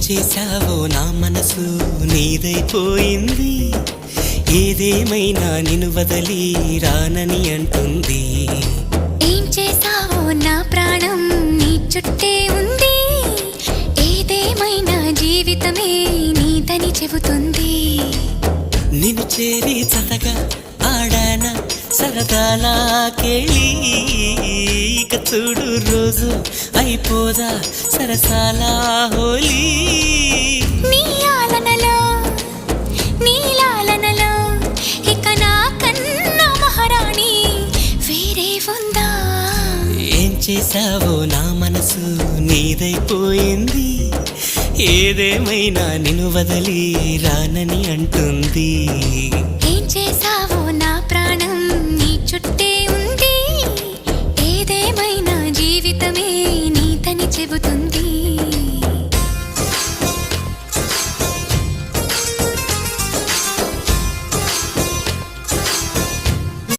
చేశావో నా మనసు నీదైపోయింది. ఏదేమైనా నిన్ను వదలి రానని అంటుంది. ఏం చేశావో నా ప్రాణం నీ చుట్టే ఉంది. ఏదేమైనా జీవితమే నీదని చెబుతుంది. నిన్ను చేరి చతగా ఆడాన సరదాలా కేళి. ఇక చూడు రోజు అయిపోదా సరసాల హోలీ. నీ ఆలనలో నీ లాలనలో ఇక నా కన్నా మహారాణి వేరే ఉందా? ఏం చేశావో నా మనసు నీదైపోయింది. ఏదేమైనా నిన్ను వదలి రానని అంటుంది. ఏం చేశావో నా ప్రాణం నీ చుట్టే ఉంది. ఏదేమైనా జీవితమే నీదని చెబుతుంది.